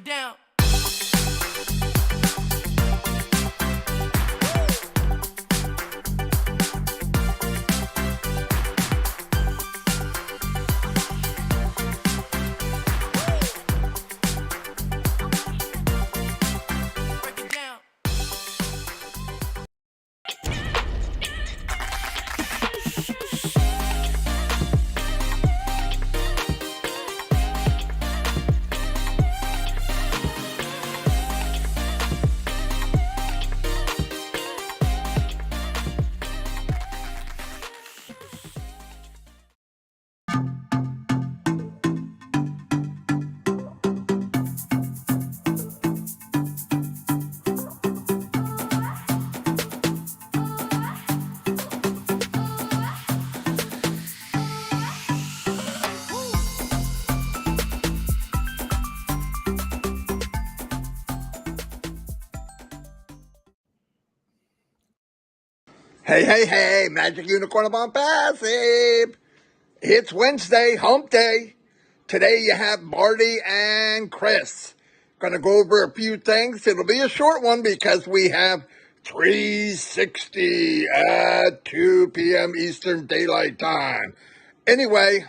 down. Break it down. Hey, Magic Unicorn of Onpassive. It's Wednesday, hump day. Today you have Marty and Chris. Gonna go over a few things. It'll be a short one because we have 360 at 2 p.m. Eastern Daylight Time. Anyway,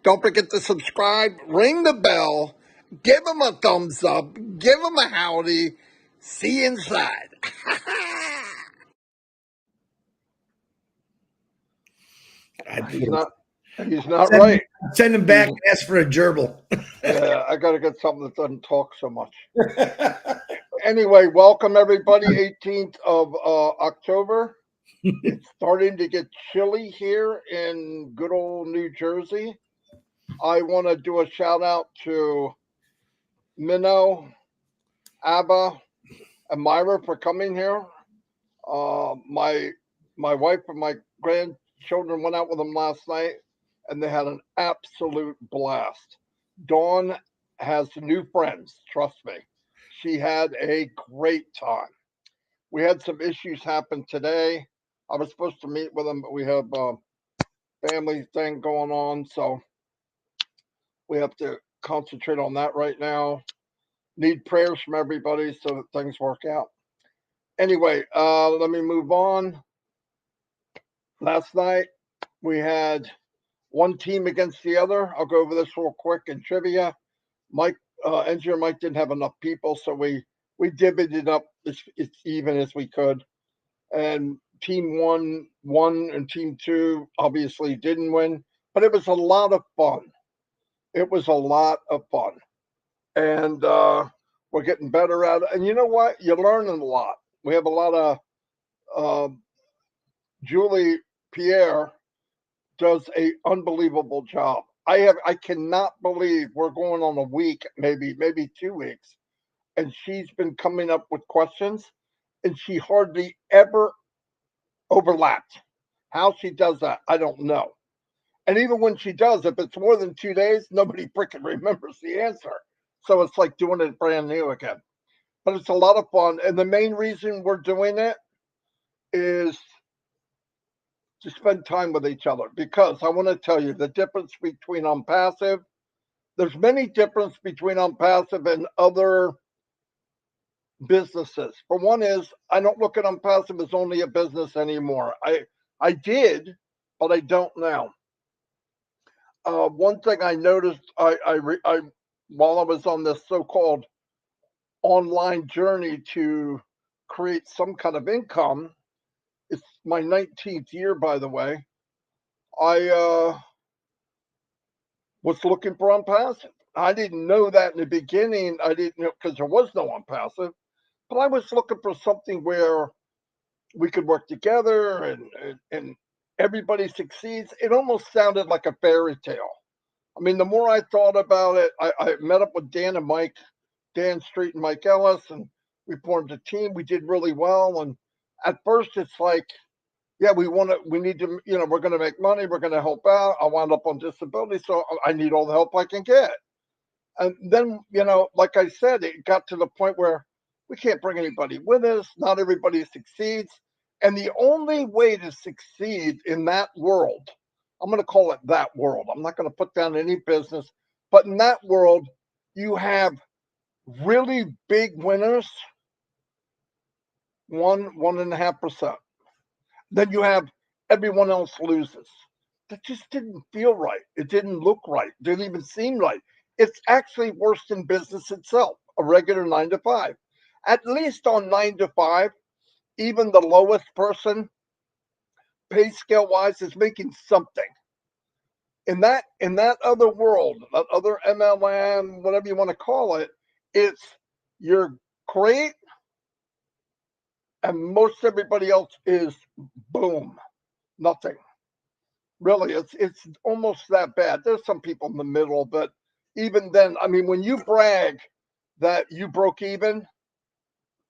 don't forget to subscribe, ring the bell, give them a thumbs up, give them a howdy. See you inside. He's not right. Send him back and ask for a gerbil. Yeah, I got to get something that doesn't talk so much. Anyway, welcome everybody. 18th of October. It's starting to get chilly here in good old New Jersey. I want to do a shout out to Minnow, Abba, and Myra for coming here. My wife and my grandchildren went out with them last night, and they had an absolute blast. Dawn has new friends, trust me. She had a great time. We had some issues happen today. I was supposed to meet with them, but we have a family thing going on, so we have to concentrate on that right now. Need prayers from everybody so that things work out. Anyway, let me move on. Last night, we had one team against the other. I'll go over this real quick in trivia. Engineer Mike didn't have enough people, so we divvied it up as even as we could. And team one won, and team two obviously didn't win. But it was a lot of fun. It was a lot of fun. And we're getting better at it. And you know what? You're learning a lot. We have a lot of Julie Pierre does a unbelievable job. I cannot believe we're going on a week, maybe 2 weeks, and she's been coming up with questions, and she hardly ever overlapped. How she does that, I don't know. And even when she does, if it's more than 2 days, nobody freaking remembers the answer. So it's like doing it brand new again. But it's a lot of fun, and the main reason we're doing it is to spend time with each other, because I want to tell you the difference between Onpassive. There's many difference between Onpassive and other businesses. For one is, I don't look at Onpassive as only a business anymore. I did, but I don't now. One thing I noticed, I while I was on this so-called online journey to create some kind of income, it's my 19th year, by the way. I was looking for Onpassive. I didn't know that in the beginning. I didn't know, because there was no Onpassive, but I was looking for something where we could work together and everybody succeeds. It almost sounded like a fairy tale. I mean, the more I thought about it, I met up with Dan and Mike, Dan Street and Mike Ellis, and we formed a team. We did really well. And at first it's like, yeah, we need to, we're going to make money. We're going to help out. I wound up on disability, so I need all the help I can get. And then, like I said, it got to the point where we can't bring anybody with us. Not everybody succeeds. And the only way to succeed in that world, I'm going to call it that world. I'm not going to put down any business, but in that world, you have Really big winners, 1.5%. Then you have everyone else loses. That just didn't feel right. It didn't look right. It didn't even seem right. It's actually worse than business itself, a regular 9 to 5. At least on 9 to 5, even the lowest person, pay scale wise, is making something. In that other world, that other MLM, whatever you want to call it, it's you're great, and most everybody else is boom, nothing. Really, it's almost that bad. There's some people in the middle, but even then, I mean, when you brag that you broke even,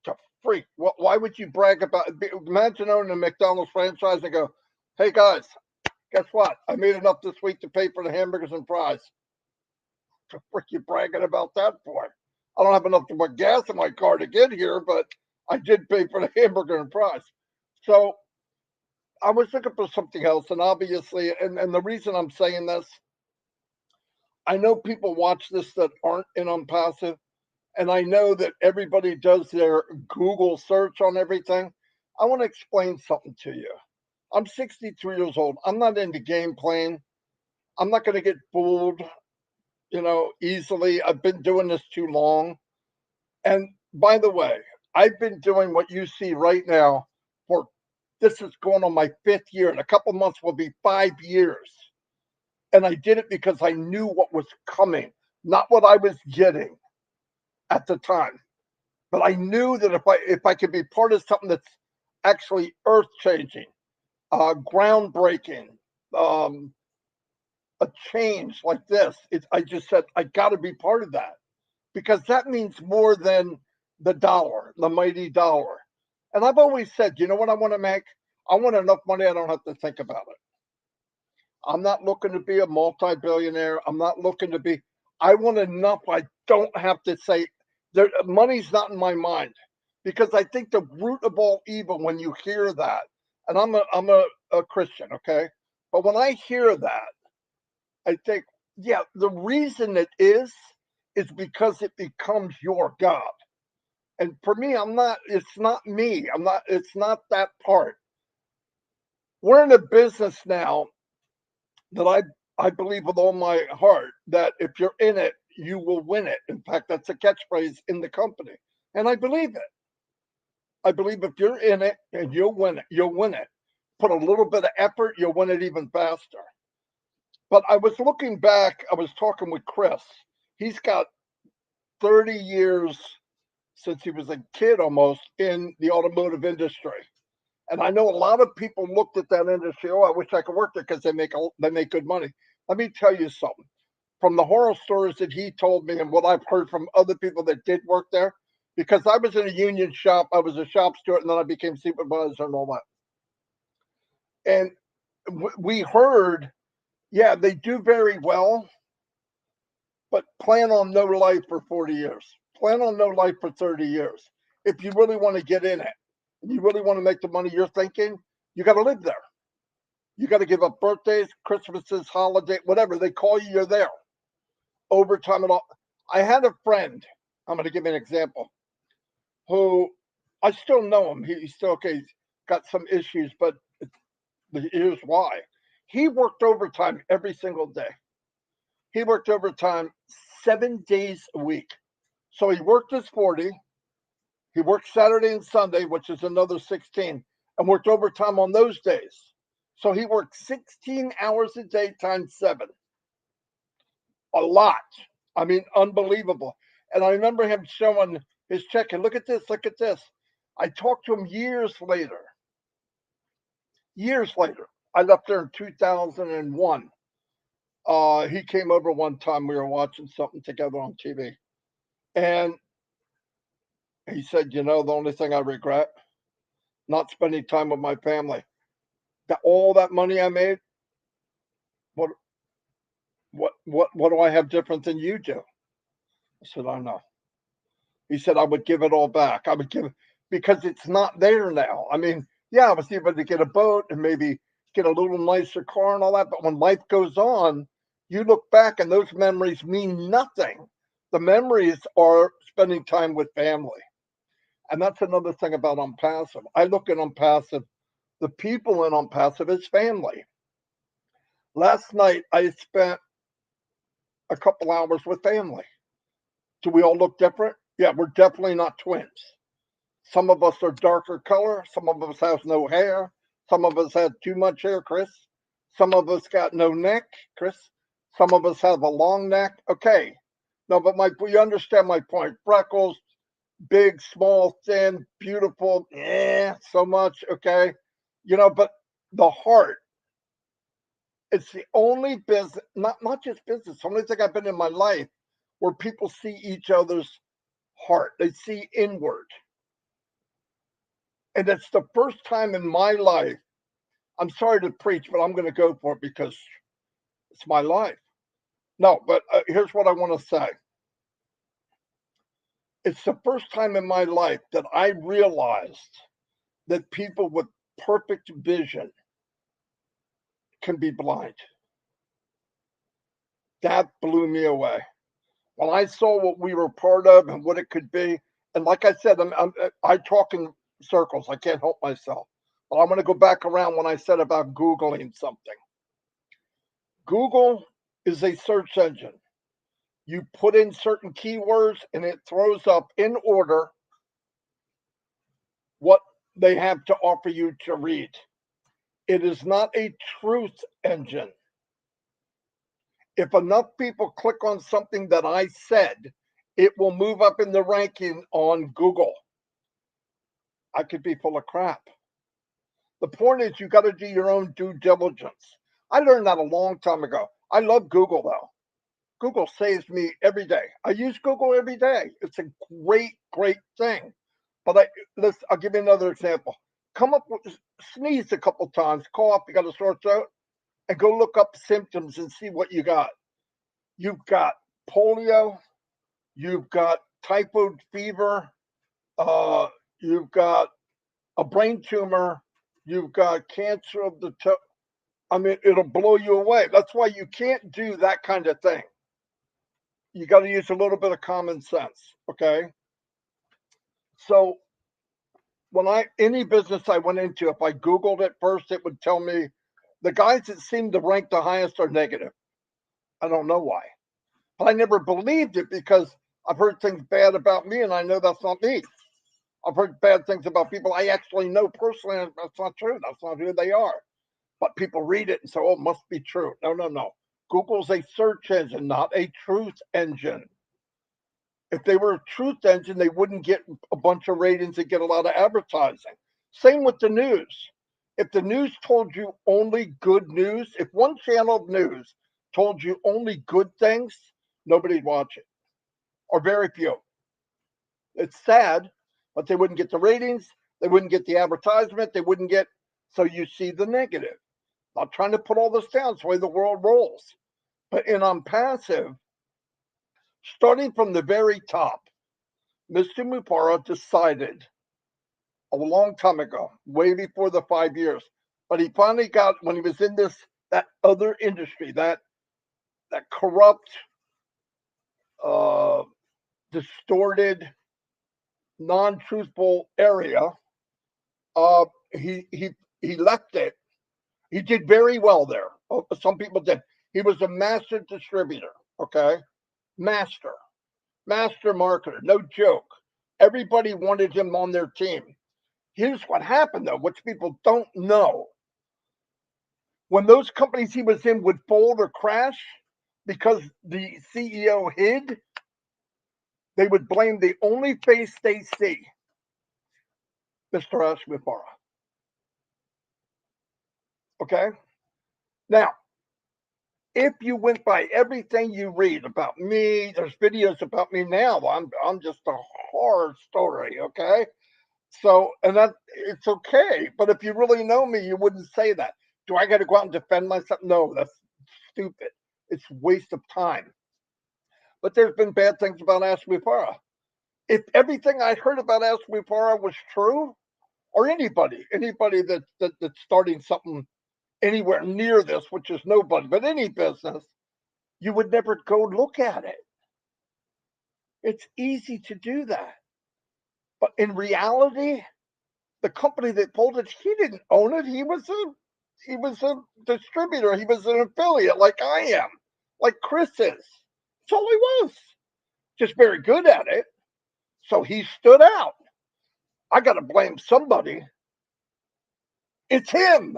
to freak. Why would you brag about it? Imagine owning a McDonald's franchise and go, "Hey guys, guess what? I made enough this week to pay for the hamburgers and fries." The frick you bragging about that for? I don't have enough to put gas in my car to get here, but I did pay for the hamburger and fries. So I was looking for something else, and obviously, and the reason I'm saying this, I know people watch this that aren't in Onpassive, and I know that everybody does their Google search on everything. I want to explain something to you. I'm 63 years old. I'm not into game playing. I'm not going to get fooled, easily. I've been doing this too long. And by the way, I've been doing what you see right now for this is going on my 5th year. In a couple months will be 5 years. And I did it because I knew what was coming, not what I was getting at the time. But I knew that if I could be part of something that's actually earth changing, groundbreaking, um, a change like this, I just said I got to be part of that because that means more than the dollar, the mighty dollar. And I've always said, you know what I want to make? I want enough money I don't have to think about it. I'm not looking to be a multi-billionaire. I'm not looking to be. I want enough. I don't have to say money's not in my mind because I think the root of all evil when you hear that, and I'm a Christian, okay, but when I hear that, I think, yeah, the reason it is because it becomes your God. And for me, I'm not. It's not me. I'm not. It's not that part. We're in a business now that I believe with all my heart that if you're in it, you will win it. In fact, that's a catchphrase in the company, and I believe it. I believe if you're in it and you'll win it, you'll win it. Put a little bit of effort, you'll win it even faster. But I was looking back. I was talking with Chris. He's got 30 years since he was a kid almost in the automotive industry. And I know a lot of people looked at that industry. Oh, I wish I could work there because they make good money. Let me tell you something. From the horror stories that he told me and what I've heard from other people that did work there, because I was in a union shop, I was a shop steward, and then I became supervisor and all that. And we heard, yeah, they do very well, but plan on no life for 40 years. Plan on no life for 30 years. If you really want to get in it, you really want to make the money you're thinking, you got to live there. You got to give up birthdays, Christmases, holiday, whatever they call you, you're there. Overtime and all. I had a friend. I'm going to give you an example. Who I still know him. He's still okay. He's got some issues, but here's why. He worked overtime every single day. He worked overtime 7 days a week. So he worked his 40. He worked Saturday and Sunday, which is another 16, and worked overtime on those days. So he worked 16 hours a day times 7. A lot. I mean, unbelievable. And I remember him showing his check and look at this, look at this. I talked to him years later. Years later. I left there in 2001. He came over one time. We were watching something together on TV. And he said, the only thing I regret, not spending time with my family. All that money I made, what what do I have different than you do? I said, I know. He said I would give it all back. I would give it because it's not there now. I mean, yeah, I was able to get a boat and maybe get a little nicer car and all that. But when life goes on, you look back and those memories mean nothing. The memories are spending time with family. And that's another thing about Onpassive. I look at Onpassive, the people in Onpassive as family. Last night, I spent a couple hours with family. Do we all look different? Yeah, we're definitely not twins. Some of us are darker color. Some of us have no hair. Some of us have too much hair, Chris. Some of us got no neck, Chris. Some of us have a long neck. Okay. No, but you understand my point. Freckles, big, small, thin, beautiful. Yeah, so much. Okay. But the heart, it's the only business, not just business, the only thing I've been in my life where people see each other's heart. They see inward. And it's the first time in my life, I'm sorry to preach, but I'm going to go for it because it's my life. No, but here's what I want to say. It's the first time in my life that I realized that people with perfect vision can be blind. That blew me away. When I saw what we were part of and what it could be, and like I said, I talk in circles. I can't help myself. But I'm going to go back around when I said about Googling something. Google is a search engine. You put in certain keywords and it throws up in order what they have to offer you to read. It is not a truth engine. If enough people click on something that I said, it will move up in the ranking on Google. I could be full of crap. The point is, you got to do your own due diligence. I learned that a long time ago. I love Google, though. Google saves me every day. I use Google every day. It's a great, great thing. But I'll give you another example. Come up with, sneeze a couple times, cough, you got a sore throat, and go look up symptoms and see what you got. You've got polio, you've got typhoid fever, you've got a brain tumor, you've got cancer of the toe. I mean, it'll blow you away. That's why you can't do that kind of thing. You got to use a little bit of common sense, okay? So any business I went into, if I Googled it first, it would tell me the guys that seem to rank the highest are negative. I don't know why. But I never believed it because I've heard things bad about me and I know that's not me. I've heard bad things about people I actually know personally, and that's not true. That's not who they are. But people read it and say, oh, it must be true. No, no, no. Google's a search engine, not a truth engine. If they were a truth engine, they wouldn't get a bunch of ratings and get a lot of advertising. Same with the news. If the news told you only good news, if one channel of news told you only good things, nobody'd watch it, or very few. It's sad, but they wouldn't get the ratings, they wouldn't get the advertisement, they wouldn't get, so you see the negative. Not trying to put all this down, it's the way the world rolls. But in Onpassive, starting from the very top, Mr. Mupara decided a long time ago, way before the 5 years, but he finally got, when he was in that other industry, that corrupt, uh, distorted, non-truthful area, uh, he he he left it. He did very well there. Some people did. He was a master distributor. Okay, master marketer. No joke. Everybody wanted him on their team. Here's what happened though, which people don't know. When those companies he was in would fold or crash because the CEO hid, they would blame the only face they see, Mr. Ashmipara. Okay? Now, if you went by everything you read about me, there's videos about me now. I'm just a horror story, okay? So, and that it's okay. But if you really know me, you wouldn't say that. Do I got to go out and defend myself? No, that's stupid. It's a waste of time. But there's been bad things about Ashmipara. If everything I heard about Ashmipara was true, or anybody that's starting something anywhere near this, which is nobody, but any business, you would never go look at it. It's easy to do that. But in reality, the company that pulled it, he didn't own it. He was a distributor. He was an affiliate like I am, like Chris is. That's all he was. Just very good at it. So he stood out. I got to blame somebody. It's him.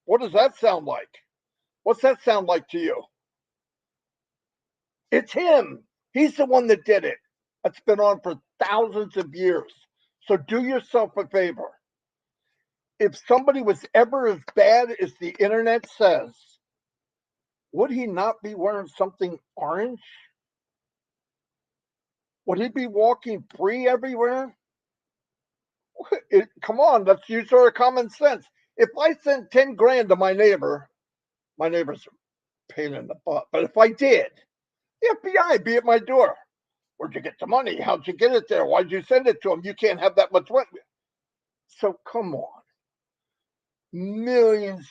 What does that sound like? What's that sound like to you? It's him. He's the one that did it. That's been on for thousands of years. So do yourself a favor. If somebody was ever as bad as the internet says, would he not be wearing something orange? Would he be walking free everywhere? Come on, let's use our common sense. If I sent 10 grand to my neighbor's a pain in the butt, but if I did, the FBI would be at my door. Where'd you get the money? How'd you get it there? Why'd you send it to him? You can't have that much money. So come on. Millions,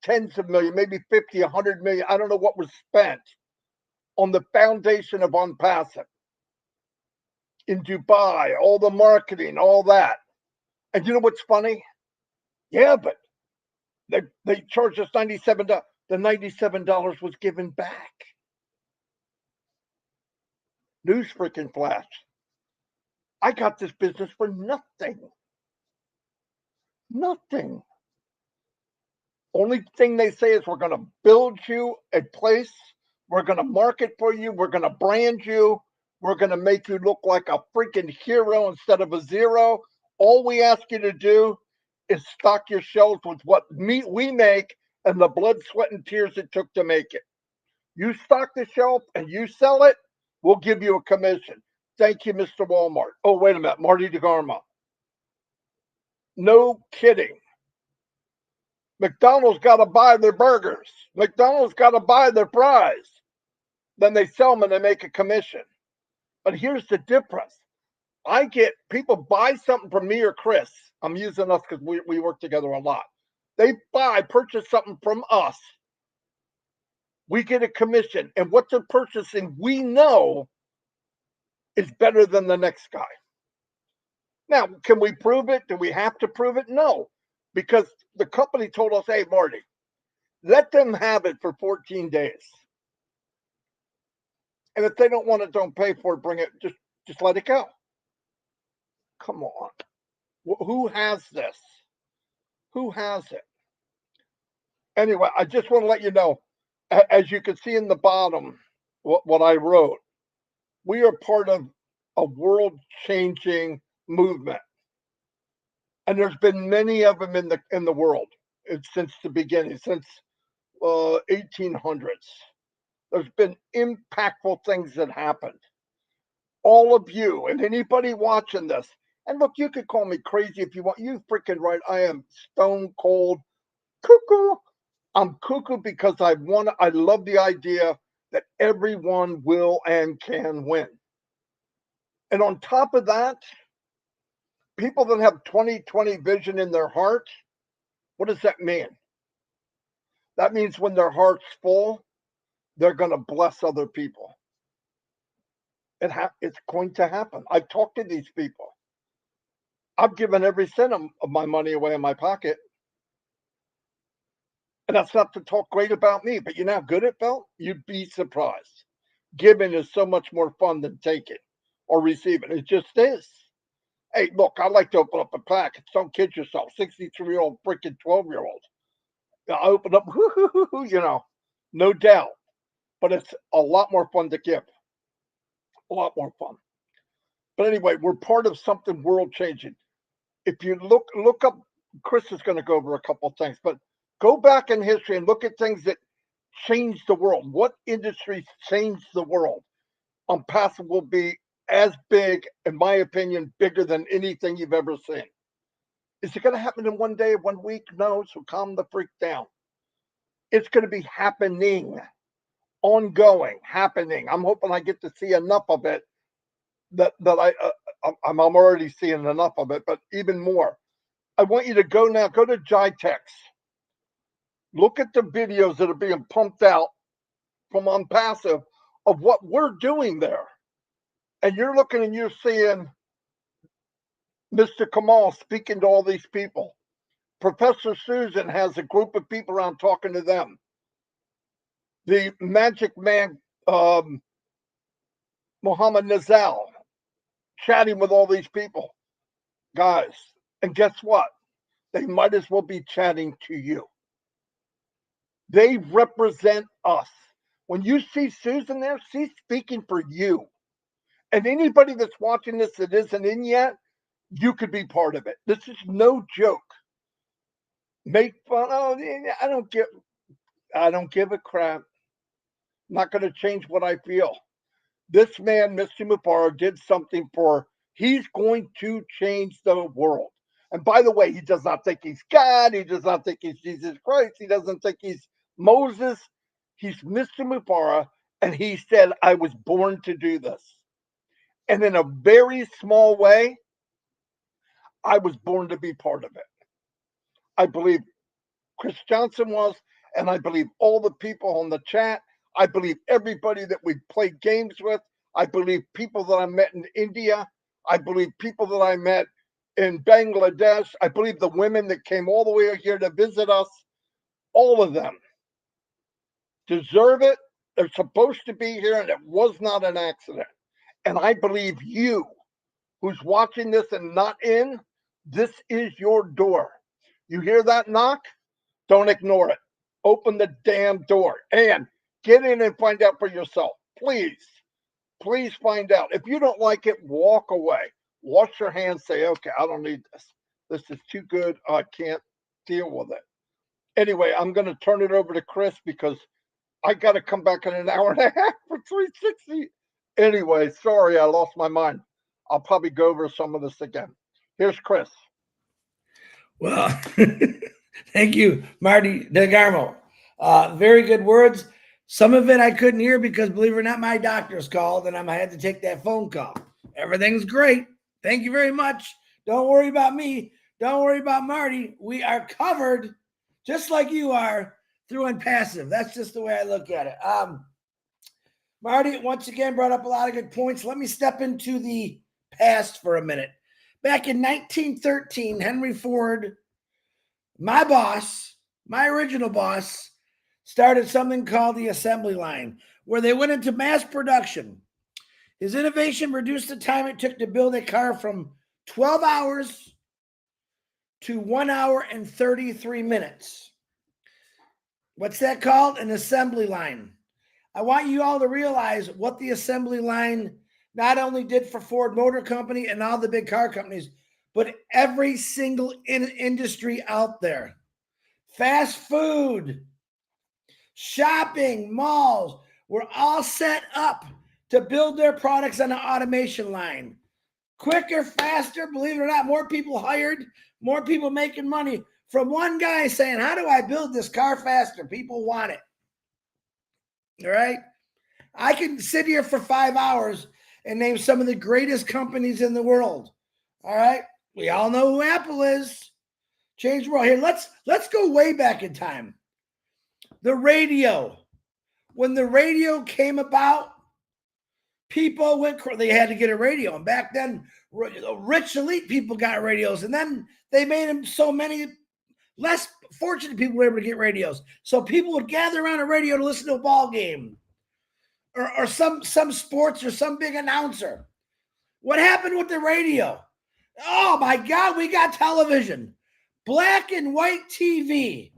tens of millions, maybe 50, 100 million. I don't know what was spent on the foundation of Onpassive in Dubai, all the marketing, all that. And you know what's funny? Yeah, but they charged us $97. The $97 was given back. News freaking flash. I got this business for nothing. Nothing. Only thing they say is we're going to build you a place. We're going to market for you. We're going to brand you. We're going to make you look like a freaking hero instead of a zero. All we ask you to do is stock your shelves with what meat we make and the blood, sweat, and tears it took to make it. You stock the shelf and you sell it, we'll give you a commission. Thank you, Mr. Walmart. Oh, wait a minute, Marty Degarmo. No kidding. McDonald's got to buy their burgers. McDonald's got to buy their fries. Then they sell them and they make a commission. But here's the difference. I get people buy something from me or Chris. I'm using us because we work together a lot. They purchase something from us. We get a commission. And what they're purchasing, we know is better than the next guy. Now, can we prove it? Do we have to prove it? No. Because the company told us, hey, Marty, let them have it for 14 days. And if they don't want it, don't pay for it, bring it, just let it go. Come on. Who has this? Who has it? Anyway, I just want to let you know, as you can see in the bottom, what I wrote, we are part of a world-changing movement. And there's been many of them in the world since the beginning, since 1800s. There's been impactful things that happened. All of you and anybody watching this, and look, you could call me crazy if you want. You freaking right. I am stone cold cuckoo. I'm cuckoo because I love the idea that everyone will and can win. And on top of that, people that have 20/20 vision in their heart, what does that mean? That means when their heart's full, they're going to bless other people. It's going to happen. I've talked to these people. I've given every cent of my money away in my pocket. And that's not to talk great about me, but you know how good it felt? You'd be surprised. Giving is so much more fun than taking or receiving. It just is. Hey, look, I like to open up a package. Don't kid yourself. 63-year-old freaking 12-year-old. I open up, no doubt. But it's a lot more fun to give. A lot more fun. But anyway, we're part of something world changing. If you look up, Chris is going to go over a couple of things, but go back in history and look at things that changed the world. What industries changed the world? Onpassive will be as big, in my opinion, bigger than anything you've ever seen. Is it going to happen in one day, 1 week? No, so calm the freak down. It's going to be happening, ongoing, happening. I'm hoping I get to see enough of it that I'm already seeing enough of it, but even more. I want you to go to Jitex. Look at the videos that are being pumped out from Onpassive of what we're doing there. And you're looking and you're seeing Mr. Kamal speaking to all these people. Professor Susan has a group of people around talking to them. The magic man, Muhammad Nazal, chatting with all these people, guys. And guess what? They might as well be chatting to you. They represent us. When you see Susan there, she's speaking for you. And anybody that's watching this that isn't in yet, you could be part of it. This is no joke. Make fun. Oh, I don't give a crap. I'm not going to change what I feel. This man, Mr. Mubarak, did something for. He's going to change the world. And by the way, he does not think he's God. He does not think he's Jesus Christ. He doesn't think he's Moses. He's Mr. Mubarak, and he said, "I was born to do this." And in a very small way, I was born to be part of it. I believe Chris Johnson was, and I believe all the people on the chat. I believe everybody that we played games with. I believe people that I met in India. I believe people that I met in Bangladesh. I believe the women that came all the way here to visit us. All of them deserve it. They're supposed to be here, and it was not an accident. And I believe you, who's watching this and not in, this is your door. You hear that knock? Don't ignore it. Open the damn door and get in and find out for yourself. Please, please find out. If you don't like it, walk away. Wash your hands. Say, okay, I don't need this. This is too good. I can't deal with it. Anyway, I'm going to turn it over to Chris because I got to come back in an hour and a half for 360. Anyway, sorry, I lost my mind. I'll probably go over some of this again. Here's Chris. Well, thank you, Marty Degarmo. Very good words. Some of it I couldn't hear because, believe it or not, my doctor's called and I had to take that phone call. Everything's great. Thank you very much. Don't worry about me. Don't worry about Marty. We are covered just like you are through Onpassive. That's just the way I look at it. Marty, once again, brought up a lot of good points. Let me step into the past for a minute. Back in 1913, Henry Ford, my boss, my original boss, started something called the assembly line, where they went into mass production. His innovation reduced the time it took to build a car from 12 hours to 1 hour and 33 minutes. What's that called? An assembly line. I want you all to realize what the assembly line not only did for Ford Motor Company and all the big car companies, but every single industry out there. Fast food, shopping, malls were all set up to build their products on an automation line. Quicker, faster, believe it or not, more people hired, more people making money from one guy saying, how do I build this car faster? People want it. All right. I can sit here for 5 hours and name some of the greatest companies in the world. All right. We all know who Apple is. Change the world. Here, let's go way back in time. The radio. When the radio came about, people they had to get a radio. And back then, rich elite people got radios. And then they made them so many less fortunate people were able to get radios. So people would gather around a radio to listen to a ball game. Or some sports or some big announcer. What happened with the radio? Oh my God, we got television. Black and white TV.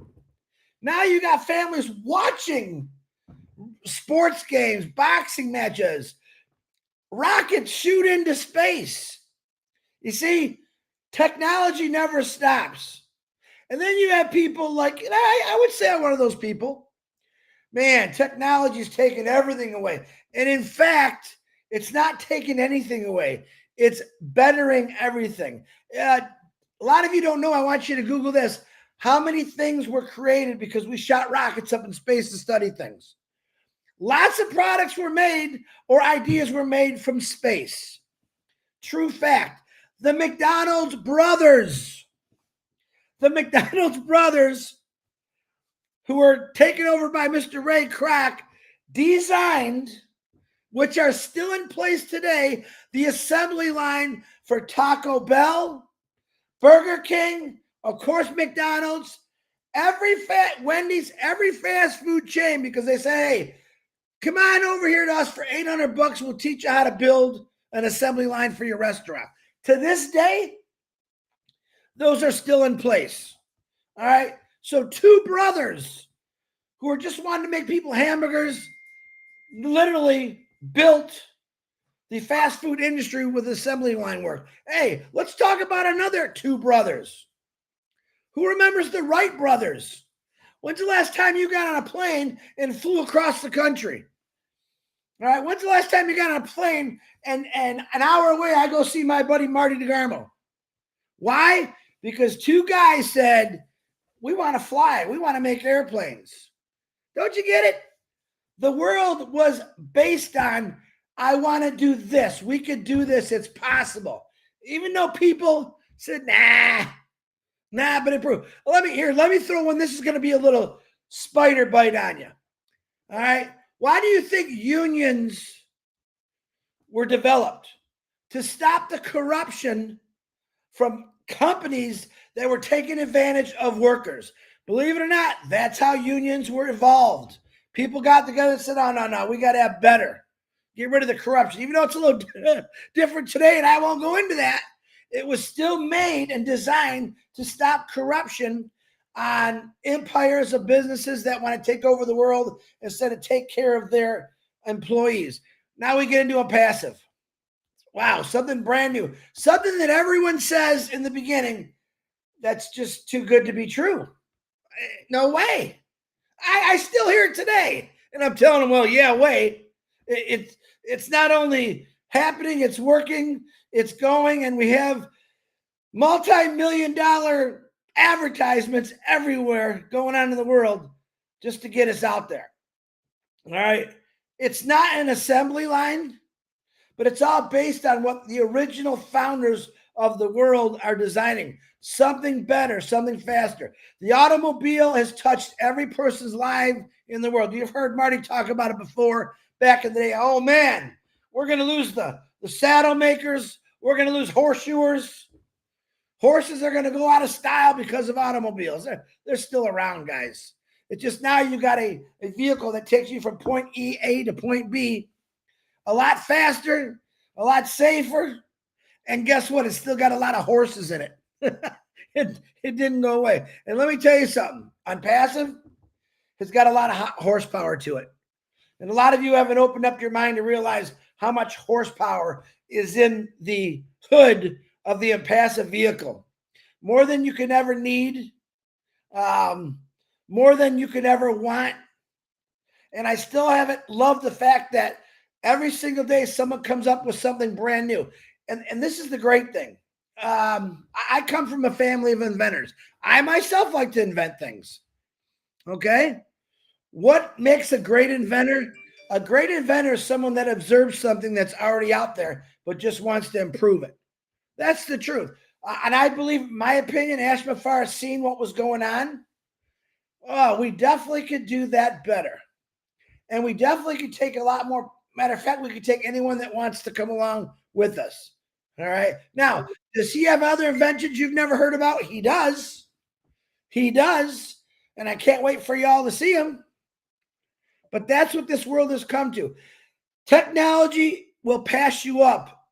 Now you got families watching sports games, boxing matches, rockets shoot into space. You see, technology never stops. And then you have people like, and I would say I'm one of those people. Man, technology is taking everything away. And in fact, it's not taking anything away. It's bettering everything. A lot of you don't know. I want you to Google this. How many things were created because we shot rockets up in space to study things? Lots of products were made or ideas were made from space. True fact. The McDonald's brothers, who were taken over by Mr. Ray Kroc, designed which are still in place today, the assembly line for Taco Bell, Burger King, of course, McDonald's, Wendy's, every fast food chain, because they say, hey, come on over here to us for $800. We'll teach you how to build an assembly line for your restaurant. To this day, those are still in place. All right. So two brothers who are just wanting to make people hamburgers literally built the fast food industry with assembly line work. Hey, let's talk about another two brothers. Who remembers the Wright brothers? When's the last time you got on a plane and flew across the country? All right. When's the last time you got on a plane and an hour away I go see my buddy Marty Degarmo? Why? Because two guys said, we want to fly. We want to make airplanes. Don't you get it? The world was based on, I want to do this. We could do this. It's possible. Even though people said, nah, but improve. Let me throw one. This is going to be a little spider bite on you. All right. Why do you think unions were developed? To stop the corruption from companies that were taking advantage of workers. Believe it or not, that's how unions were evolved. People got together and said, oh, no, we got to have better. Get rid of the corruption. Even though it's a little different today, and I won't go into that, it was still made and designed to stop corruption on empires of businesses that want to take over the world instead of take care of their employees. Now we get into Onpassive. Wow, something brand new. Something that everyone says in the beginning, that's just too good to be true. No way. I still hear it today. And I'm telling them, well, yeah, wait. It's not only happening, it's working, it's going, and we have multi-million-dollar advertisements everywhere going on in the world just to get us out there. All right. It's not an assembly line, but it's all based on what the original founders of the world are designing. Something better, something faster. The automobile has touched every person's life in the world. You've heard Marty talk about it before back in the day. Oh, man, we're going to lose the saddle makers. We're going to lose horseshoers. Horses are going to go out of style because of automobiles. They're still around, guys. It's just now you got a vehicle that takes you from point A to point B a lot faster, a lot safer. And guess what? It's still got a lot of horses in it. It didn't go away. And let me tell you something. Onpassive has got a lot of horsepower to it. And a lot of you haven't opened up your mind to realize how much horsepower is in the hood of the Onpassive vehicle. More than you can ever need, more than you could ever want. And I still haven't loved the fact that every single day someone comes up with something brand new. And this is the great thing. I come from a family of inventors. I myself like to invent things. Okay? What makes a great inventor? A great inventor is someone that observes something that's already out there, but just wants to improve it. That's the truth. And I believe, my opinion, Ashmafar has seen what was going on. Oh, we definitely could do that better. And we definitely could take a lot more. Matter of fact, we could take anyone that wants to come along with us. All right. Now, does he have other inventions you've never heard about? He does. He does. And I can't wait for y'all to see him. But that's what this world has come to. Technology will pass you up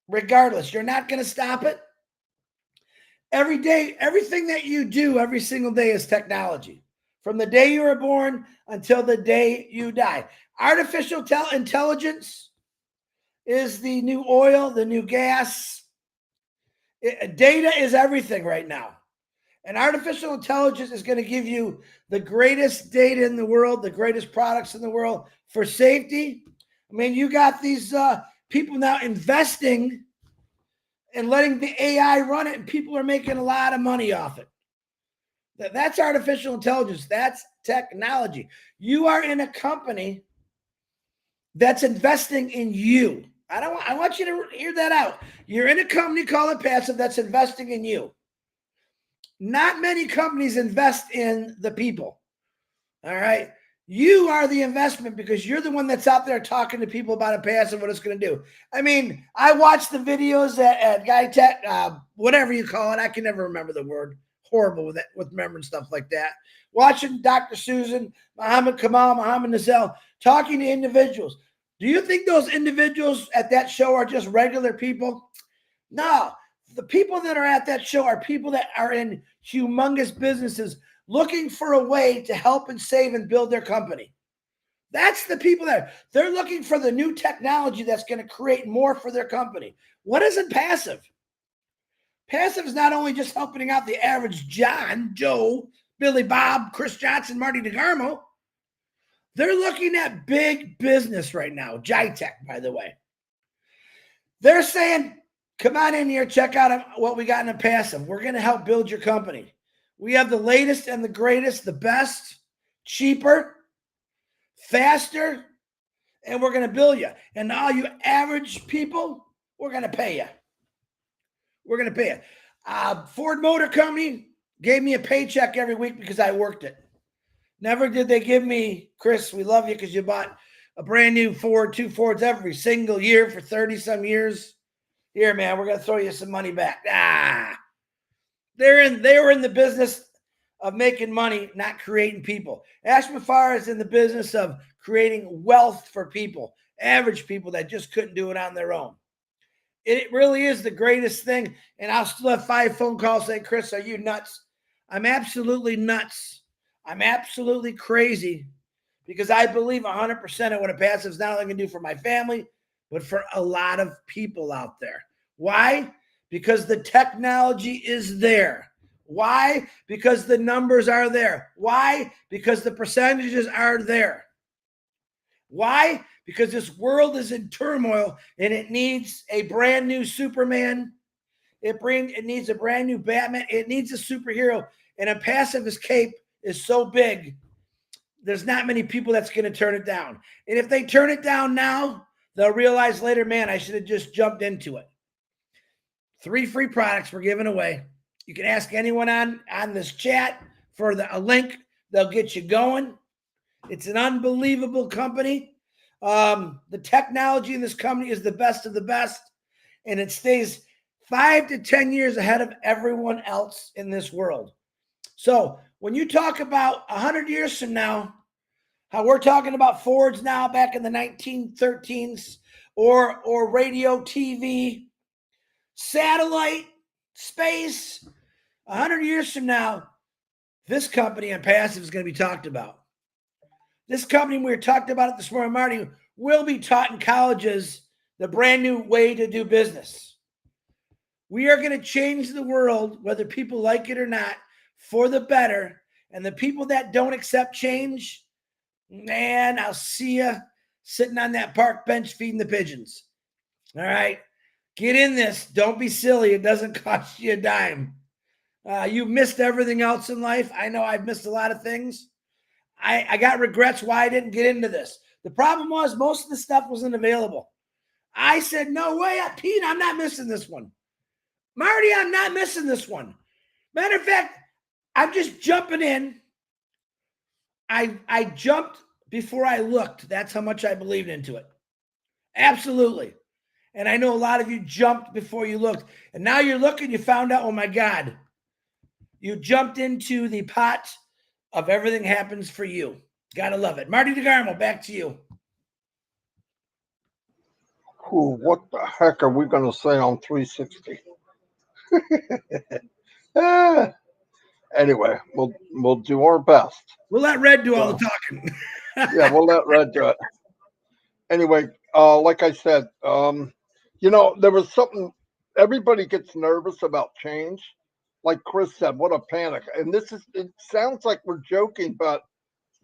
regardless. You're not going to stop it. Every day, everything that you do every single day is technology. From the day you were born until the day you die. Artificial intelligence is the new oil, the new gas. Data is everything right now. And artificial intelligence is going to give you the greatest data in the world, the greatest products in the world for safety. I mean, you got these people now investing and letting the AI run it, and people are making a lot of money off it. That's artificial intelligence. That's technology. You are in a company that's investing in you. I want you to hear that out. You're in a company called Onpassive that's investing in you. Not many companies invest in the people. All right. You are the investment because you're the one that's out there talking to people about Onpassive, what it's going to do. I mean, I watched the videos at Guy Tech, whatever you call it. I can never remember the word. Horrible with it, with remembering stuff like that. Watching Dr. Susan, Muhammad Kamal, Muhammad Nazel, talking to individuals. Do you think those individuals at that show are just regular people? No. The people that are at that show are people that are in humongous businesses looking for a way to help and save and build their company. That's the people there. They're looking for the new technology that's going to create more for their company. What is Onpassive? Passive is not only just helping out the average John, Joe, Billy Bob, Chris Johnson, Marty Degarmo. They're looking at big business right now. Jitech, by the way. They're saying, come on in here, check out what we got in Onpassive. We're going to help build your company. We have the latest and the greatest, the best, cheaper, faster, and we're going to bill you. And all you average people, we're going to pay you. We're going to pay you. Ford Motor Company gave me a paycheck every week because I worked it. Never did they give me, Chris, we love you because you bought a brand new Ford, 2 Fords every single year for 30-some years. Here, man, we're going to throw you some money back. They were in the business of making money, not creating people. Ashman Farr is in the business of creating wealth for people, average people that just couldn't do it on their own. It really is the greatest thing. And I'll still have 5 phone calls saying, Chris, are you nuts? I'm absolutely nuts. I'm absolutely crazy because I believe 100% of what Onpassive is not only going to do for my family, but for a lot of people out there. Why? Because the technology is there. Why? Because the numbers are there. Why? Because the percentages are there. Why? Because this world is in turmoil and it needs a brand new Superman. It needs a brand new Batman. It needs a superhero. And Onpassive's cape is so big, there's not many people that's going to turn it down. And if they turn it down now, they'll realize later, man, I should have just jumped into it. 3 free products we're giving away. You can ask anyone on this chat for a link. They'll get you going. It's an unbelievable company. The technology in this company is the best of the best, and it stays 5 to 10 years ahead of everyone else in this world. So when you talk about 100 years from now, how we're talking about Fords now back in the 1913s, or radio, TV, satellite, space, 100 years from now, this company Onpassive is going to be talked about. This company, we were talking about it this morning, Marty, will be taught in colleges the brand new way to do business. We are going to change the world, whether people like it or not, for the better. And the people that don't accept change, man, I'll see you sitting on that park bench feeding the pigeons. All right? Get in this. Don't be silly. It doesn't cost you a dime. You've missed everything else in life. I know I've missed a lot of things. I got regrets why I didn't get into this. The problem was most of the stuff wasn't available. I said, no way, Pete, I'm not missing this one. Marty, I'm not missing this one. Matter of fact, I'm just jumping in. I jumped before I looked. That's how much I believed into it. Absolutely. And I know a lot of you jumped before you looked. And now you're looking, you found out, oh my God. You jumped into the pot of everything happens for you. Gotta love it. Marty Degarmo, back to you. Ooh, what the heck are we going to say on 360? Anyway, we'll do our best. We'll let Red do all the talking. Yeah, we'll let Red do it. Anyway, like I said, there was something, everybody gets nervous about change. Like Chris said, what a panic. And it sounds like we're joking, but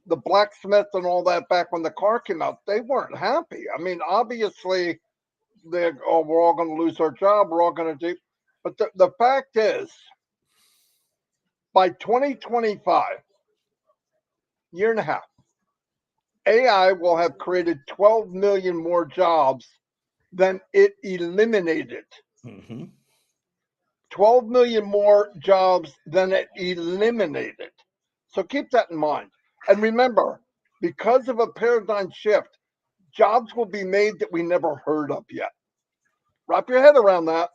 the blacksmith and all that back when the car came out, they weren't happy. I mean, obviously, we're all going to lose our job. We're all going to do. But the fact is, by 2025, year and a half, AI will have created 12 million more jobs than it eliminated. Mm-hmm. 12 million more jobs than it eliminated. So keep that in mind. And remember, because of a paradigm shift, jobs will be made that we never heard of yet. Wrap your head around that.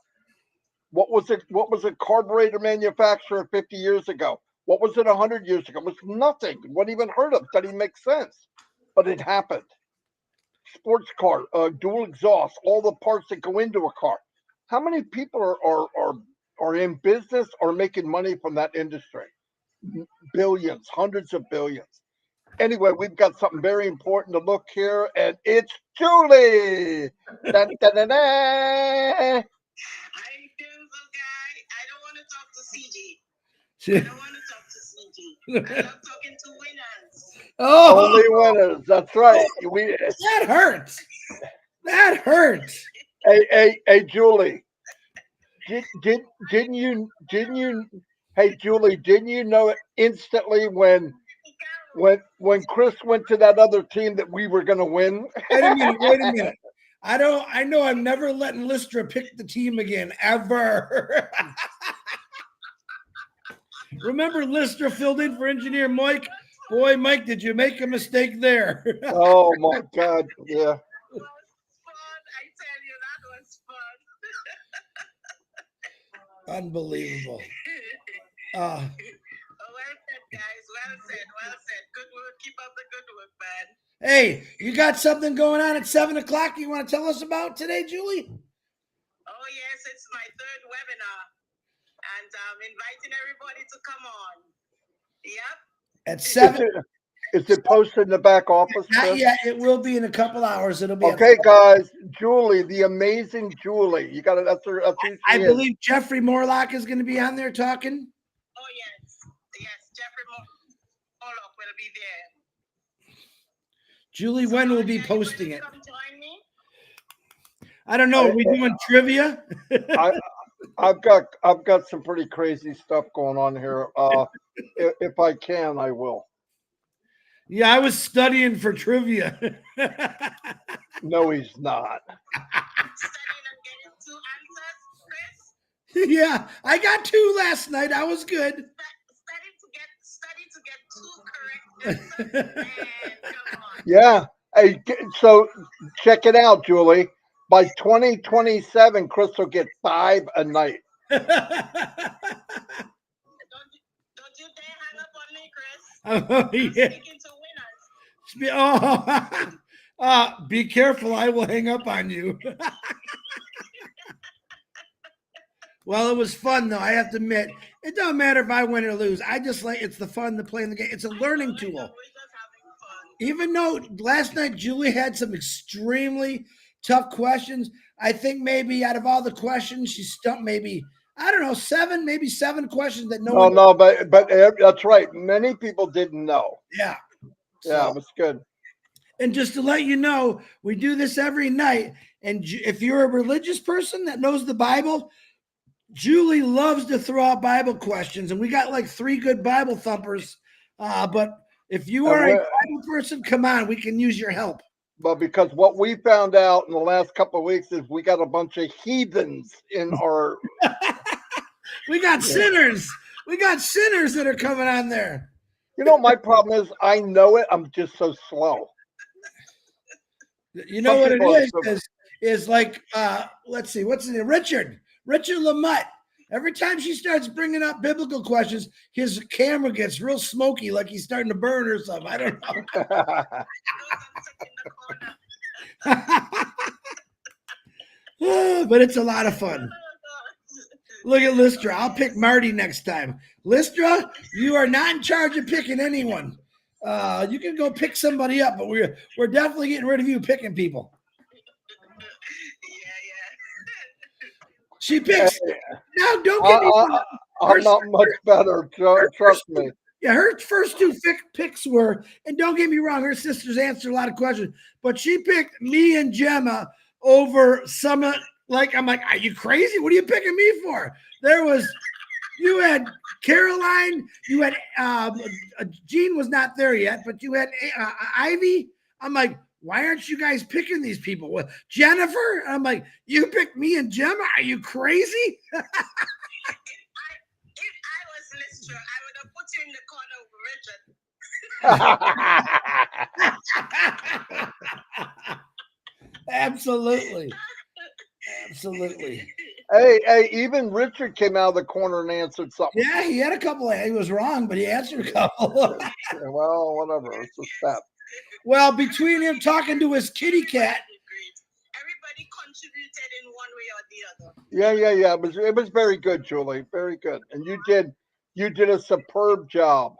What was it? What was a carburetor manufacturer 50 years ago? What was it 100 years ago? It was nothing. What even heard of? Doesn't even make sense. But it happened. Sports car, dual exhaust, all the parts that go into a car. How many people are in business or making money from that industry? Billions, hundreds of billions. Anyway, we've got something very important to look here, and it's Julie. Dun, dun, dun, dun. I feel so guy. I don't want to talk to CJ. I don't want to talk to CJ. I love talking to winners. Oh, Only winners. That's right. that hurts. That hurts. Hey, Julie. Didn't you? Hey, Julie, didn't you know it instantly when Chris went to that other team that we were going to win? Wait a minute. I know I'm never letting Lystra pick the team again, ever. Remember Lystra filled in for engineer Mike? Boy, Mike, did you make a mistake there? Oh my God, yeah. It was fun. I tell you, that was fun. Unbelievable. Well said, guys. Well said. Good work. Keep up the good work, man. Hey, you got something going on at 7 o'clock you want to tell us about today, Julie? Oh, yes, it's my third webinar. And I'm inviting everybody to come on. Yep. At 7? Is it posted in the back office? Not Chris? yet. It will be in a couple hours. It'll be Okay, guys. Julie, the amazing Julie. You got it. That's who she I is. believe Jeffrey Morlock is going to be on there talking. Oh, yes. Jeffrey Morlock will be there. Julie, when will be posting it? Come join me. I don't know. Are we doing trivia? I've got some pretty crazy stuff going on here. If I can, I will. Yeah, I was studying for trivia. No, he's not. Studying and getting 2 answers, Chris. Yeah, I got 2 last night. I was good. Study to get 2 correct answers. And come on. Yeah. Hey, so check it out, Julie. By 2027, Chris will get 5 a night. Don't you dare hang up on me, Chris. Oh, I'm yeah. speaking to winners. Be careful. I will hang up on you. Well, it was fun, though. I have to admit, it don't matter if I win or lose. I just like it's the fun to play in the game. It's a learning tool. We're just having fun. Even though last night Julie had some extremely tough questions, I think maybe out of all the questions, she stumped maybe, I don't know, 7 questions that No, but that's right. Many people didn't know. Yeah. Yeah, it was good. And just to let you know, we do this every night. And if you're a religious person that knows the Bible, Julie loves to throw out Bible questions. And we got like 3 good Bible thumpers. But if you are a Bible person, come on, we can use your help. But because what we found out in the last couple of weeks is we got a bunch of heathens in our. We got sinners. We got sinners that are coming on there. You know, my problem is I know it. I'm just so slow. You know what it is like, let's see, what's his name? Richard Lamott. Every time she starts bringing up biblical questions, his camera gets real smoky, like he's starting to burn or something. I don't know. But it's a lot of fun. Look at Lystra. I'll pick Marty next time. Lystra, you are not in charge of picking anyone. You can go pick somebody up, but we're definitely getting rid of you picking people. Yeah. She picks. No, don't get me wrong. I'm not much better. Trust me. Yeah, her first 2 picks were, and don't get me wrong, her sisters answered a lot of questions, but she picked me and Gemma over some. Like, I'm like, are you crazy? What are you picking me for? You had Caroline, you had Jean was not there yet, but you had Ivy. I'm like, why aren't you guys picking these people? Well, Jennifer, I'm like, you picked me and Gemma? Are you crazy? If I was Lystra, I would have put you in the corner with Richard. Absolutely. Absolutely. Hey, even Richard came out of the corner and answered something. Yeah, he had a couple. He was wrong, but he answered a couple. Well, whatever. It's a step. Well, between him talking to his kitty cat. Everybody contributed in one way or the other. Yeah. It was very good, Julie. Very good. And you did a superb job.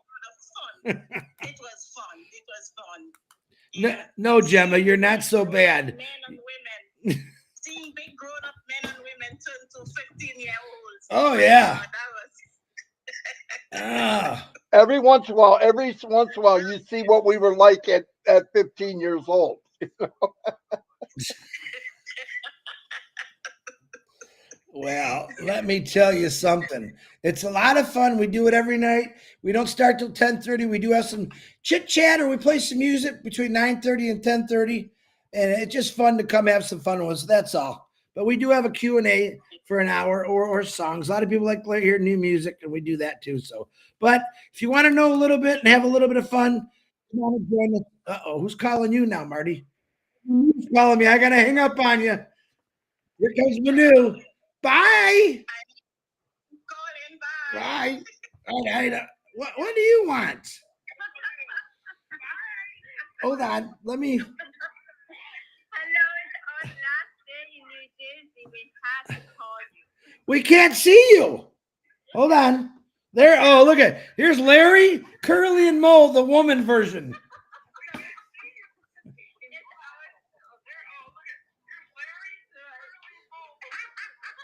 It was fun. It was fun. No, Gemma, you're not so bad. Men and women. Seeing big grown up men and women turn to 15-year-olds. Oh yeah. That was Every once in a while, you see what we were like at 15 years old. Well, let me tell you something. It's a lot of fun. We do it every night. We don't start till 10:30. We do have some chit chat, or we play some music between 9:30 and 10:30, and it's just fun to come have some fun with us. That's all. But we do have a Q&A for an hour or songs. A lot of people like to hear new music, and we do that too. So, but if you want to know a little bit and have a little bit of fun, come on and join us. Uh-oh, who's calling you now, Marty? Who's calling me? I gotta hang up on you. Here comes Manu. Bye. calling Bye. All right. What do you want? Hold on. Let me. Hello, it's our last day in New Jersey. We had to call you. We can't see you. Hold on. There. Oh, look at. Here's Larry, Curly, and Mo, the woman version.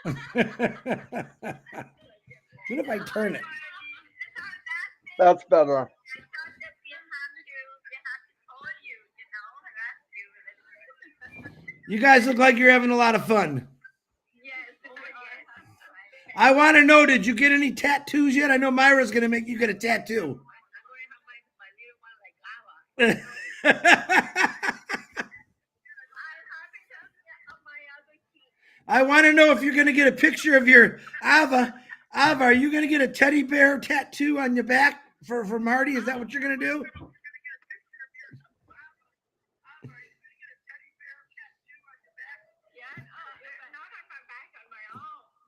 What if I turn it? That's better. You guys look like you're having a lot of fun. I want to know, did you get any tattoos yet? I know Myra's going to make you get a tattoo. I want to know if you're going to get a picture of your Ava. Ava, are you going to get a teddy bear tattoo on your back for Marty? Is that what you're going to do?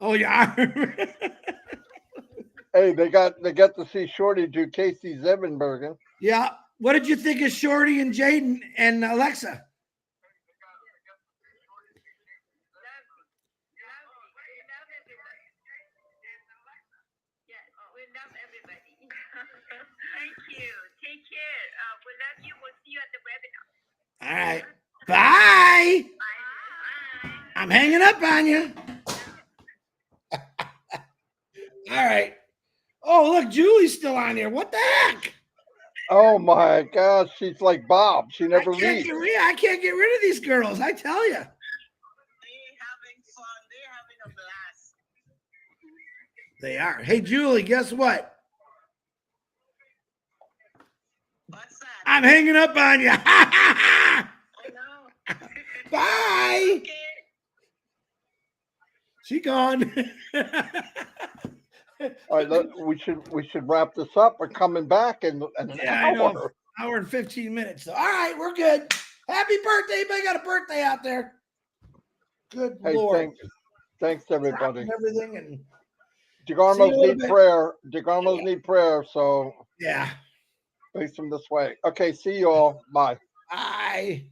Oh, yeah. Hey, they got to see Shorty do Casey Zevenbergen. Yeah. What did you think of Shorty and Jaden and Alexa? Thank you. Take care. We love you. We'll see you at the webinar. All right. Bye. Bye. I'm hanging up on you. All right. Oh, look, Julie's still on here. What the heck? Oh my gosh, she's like Bob. She never leaves. I can't get rid of these girls. I tell you. They're having fun. They're having a blast. They are. Hey, Julie, guess what? What's that? I'm hanging up on you. I know. Bye. Okay. She gone. All right, we should wrap this up. We're coming back in an I know. hour. Hour and 15 minutes. All right, we're good. Happy birthday. Anybody got a birthday out there? Good Hey, Lord. thanks everybody. And everything and Degarmos need prayer. Degarmos need prayer, so yeah. face them this way. Okay, see you all. Bye. Bye.